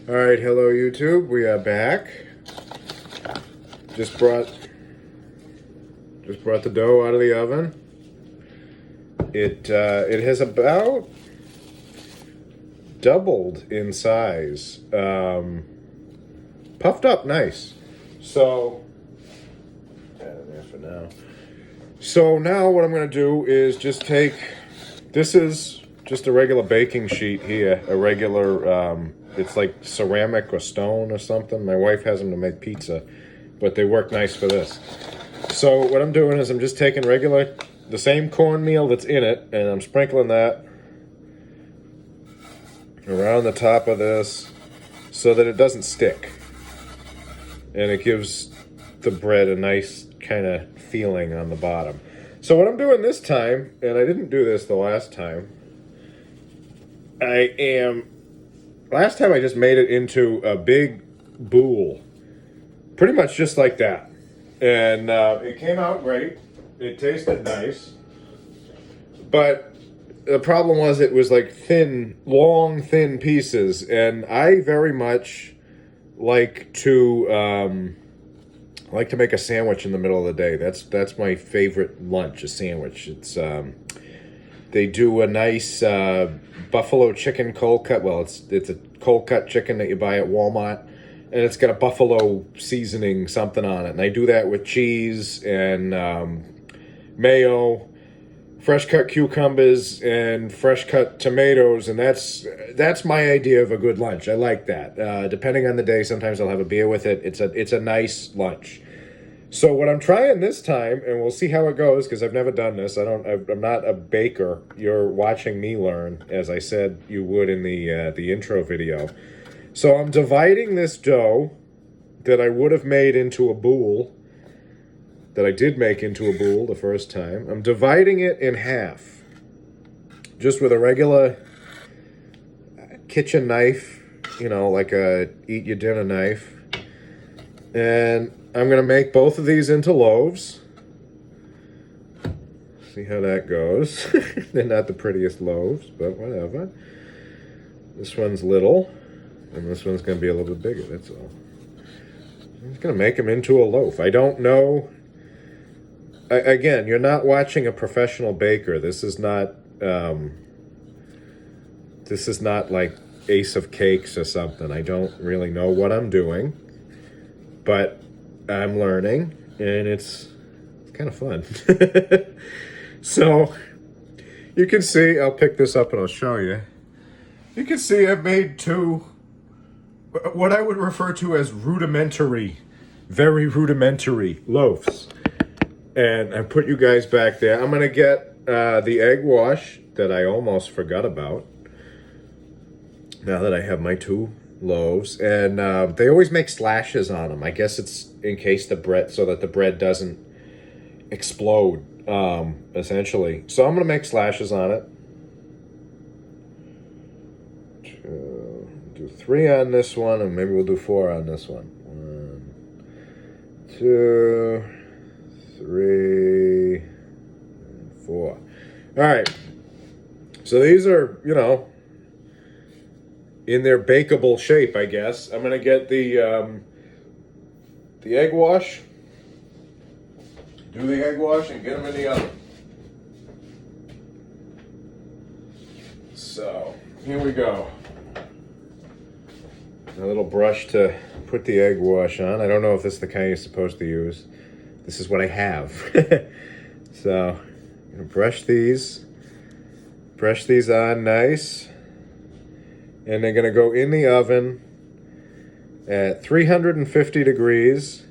All right, hello YouTube. We are back. Just brought the dough out of the oven. It has about doubled in size. Puffed up nice. So there for now. So now what I'm going to do is just take. This is just a regular baking sheet here. A regular. It's like ceramic or stone or something. My wife has them to make pizza, but they work nice for this. So what I'm doing is I'm just taking the same cornmeal that's in it, and I'm sprinkling that around the top of this so that it doesn't stick. And it gives the bread a nice kind of feeling on the bottom. So what I'm doing this time, and I didn't do this the last time, last time I just made it into a big boule. Pretty much just like that. And it came out great. It tasted nice. But the problem was it was like long, thin pieces. And I very much like to make a sandwich in the middle of the day. That's my favorite lunch, a sandwich. It's they do a nice buffalo chicken cold cut. Well, it's a cold cut chicken that you buy at Walmart, and it's got a buffalo seasoning something on it. And I do that with cheese and mayo, fresh cut cucumbers, and fresh cut tomatoes, and that's my idea of a good lunch. I like that. Depending on the day, sometimes I'll have a beer with it. It's a nice lunch. So what I'm trying this time, and we'll see how it goes, because I've never done this. I'm not a baker. You're watching me learn, as I said you would in the intro video. So I'm dividing this dough that I would have made into a boule, that I did make into a boule the first time. I'm dividing it in half, just with a regular kitchen knife, like a eat your dinner knife. And I'm going to make both of these into loaves. See how that goes. They're not the prettiest loaves, but whatever. This one's little, and this one's going to be a little bit bigger, that's all. I'm just going to make them into a loaf. I don't know. Again, you're not watching a professional baker. This is not like Ace of Cakes or something. I don't really know what I'm doing, but I'm learning, and it's kind of fun. So you can see, I'll pick this up and I'll show you. You can see I've made two, what I would refer to as very rudimentary loaves. And I put you guys back there. I'm going to get the egg wash that I almost forgot about, now that I have my two loaves. And they always make slashes on them. I guess it's in case so that the bread doesn't explode, essentially. So I'm going to make slashes on it. Do 3 on this one, and maybe we'll do 4 on this one. 1, 2, 3, 4. All right. So these are, in their bakeable shape, I guess. I'm going to get the egg wash. Do the egg wash and get them in the oven. So, here we go. A little brush to put the egg wash on. I don't know if this is the kind you're supposed to use. This is what I have. So, I'm going to brush these on nice. And they're going to go in the oven at 350 degrees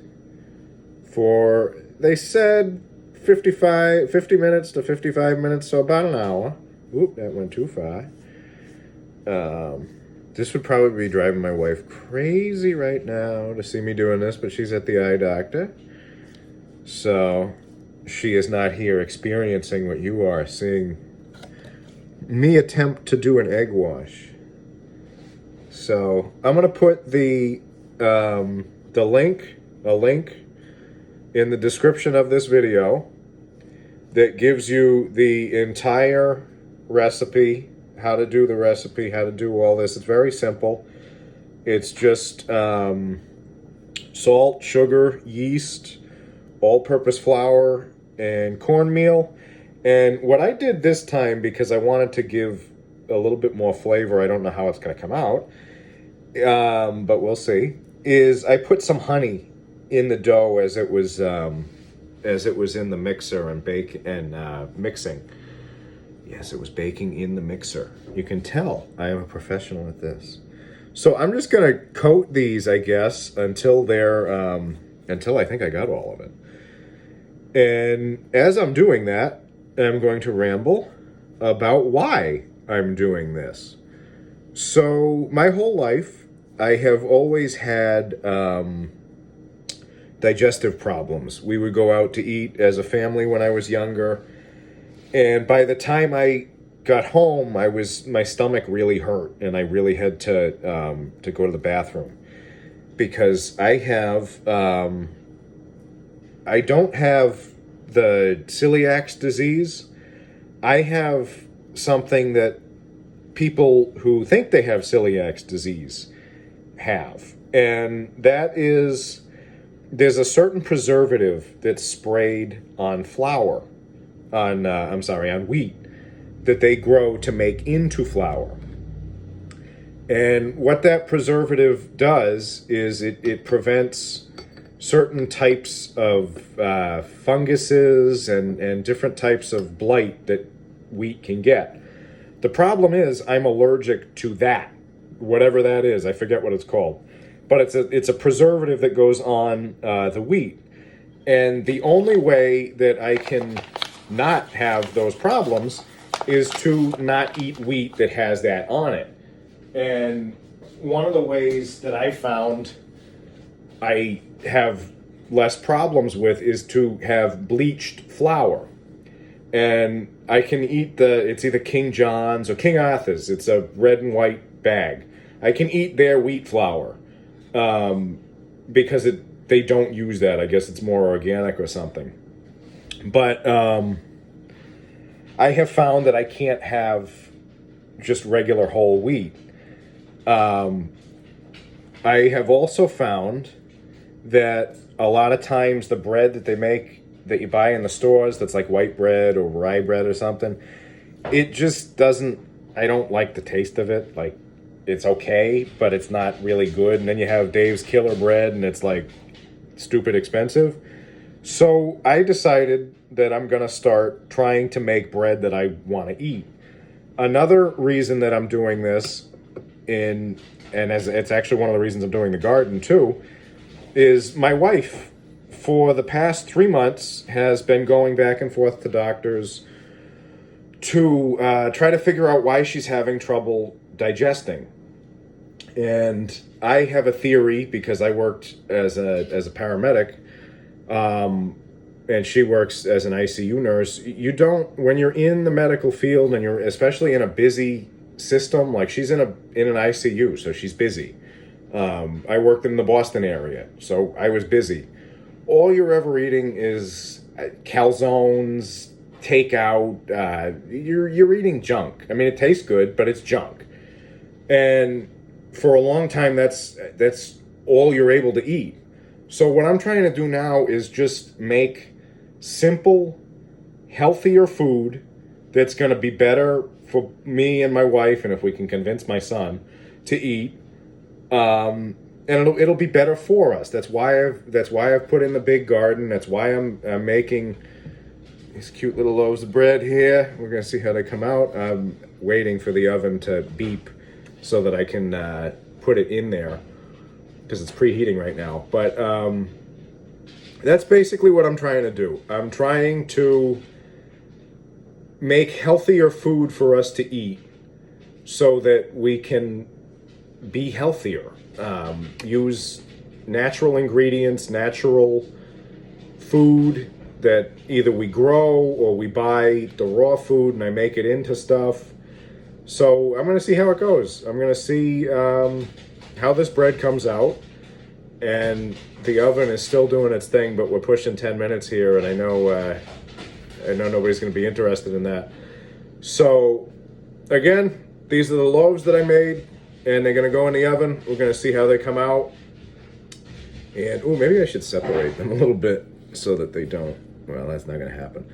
for, they said, 50 minutes to 55 minutes, so about an hour. Oop, that went too far. This would probably be driving my wife crazy right now to see me doing this, but she's at the eye doctor. So she is not here experiencing what you are seeing me attempt to do an egg wash. So I'm going to put a link in the description of this video that gives you the entire recipe, how to do the recipe, how to do all this. It's very simple. It's just salt, sugar, yeast, all-purpose flour, and cornmeal. And what I did this time, because I wanted to give a little bit more flavor, I don't know how it's going to come out, but we'll see, is I put some honey in the dough as it was in the mixer and mixing. Yes, it was baking in the mixer. You can tell I am a professional at this. So I'm just gonna coat these, I guess, until I think I got all of it. And as I'm doing that, I'm going to ramble about why I'm doing this. So my whole life, I have always had digestive problems. We would go out to eat as a family when I was younger, and by the time I got home, my stomach really hurt, and I really had to go to the bathroom because I don't have the celiac disease. I have something that people who think they have celiac disease have, and that is there's a certain preservative that's sprayed on flour, on wheat, that they grow to make into flour. And what that preservative does is it prevents certain types of funguses and different types of blight that wheat can get. The problem is I'm allergic to that, whatever that is. I forget what it's called. But it's a preservative that goes on the wheat. And the only way that I can not have those problems is to not eat wheat that has that on it. And one of the ways that I found I have less problems with is to have bleached flour. And I can eat it's either King John's or King Arthur's. It's a red and white bag. I can eat their wheat flour because they don't use that. I guess it's more organic or something. But I have found that I can't have just regular whole wheat. I have also found that a lot of times the bread that they make, that you buy in the stores, that's like white bread or rye bread or something, it just doesn't, I don't like the taste of it. Like, it's okay, but it's not really good. And then you have Dave's Killer Bread, and it's like stupid expensive. So I decided that I'm going to start trying to make bread that I want to eat. Another reason that I'm doing this, and as it's actually one of the reasons I'm doing the garden too, is my wife, for the past 3 months, has been going back and forth to doctors to try to figure out why she's having trouble digesting. And I have a theory, because I worked as a paramedic, and she works as an ICU nurse. You don't, when you're in the medical field and you're especially in a busy system, like she's in an ICU, so she's busy. I worked in the Boston area, so I was busy. All you're ever eating is calzones, takeout. You're eating junk. I mean, it tastes good, but it's junk. And for a long time, that's all you're able to eat. So what I'm trying to do now is just make simple, healthier food that's going to be better for me and my wife, and if we can convince my son to eat. And it'll be better for us. That's why I've put in the big garden. That's why I'm making these cute little loaves of bread here. We're gonna see how they come out. I'm waiting for the oven to beep so that I can put it in there, because it's preheating right now. But that's basically what I'm trying to do. I'm trying to make healthier food for us to eat so that we can be healthier. Use natural ingredients, natural food that either we grow or we buy the raw food and I make it into stuff. So I'm going to see how it goes. I'm going to see how this bread comes out. And the oven is still doing its thing, but we're pushing 10 minutes here, and I know nobody's going to be interested in that. So again, these are the loaves that I made. and they're gonna go in the oven. We're gonna see how they come out. And maybe I should separate them a little bit so that they don't. Well, that's not gonna happen.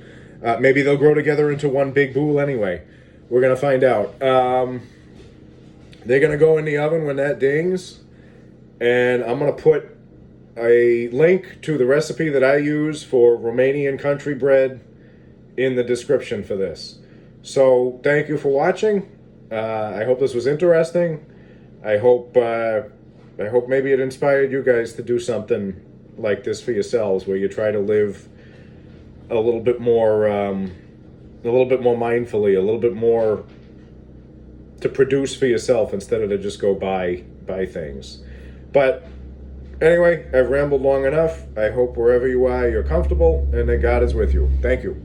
Maybe they'll grow together into one big boule anyway. We're gonna find out. They're gonna go in the oven when that dings, and I'm gonna put a link to the recipe that I use for Romanian country bread in the description for this. So thank you for watching. I hope this was interesting. I hope maybe it inspired you guys to do something like this for yourselves, where you try to live a little bit more mindfully, a little bit more to produce for yourself instead of to just go buy things. But anyway, I've rambled long enough. I hope wherever you are, you're comfortable and that God is with you. Thank you.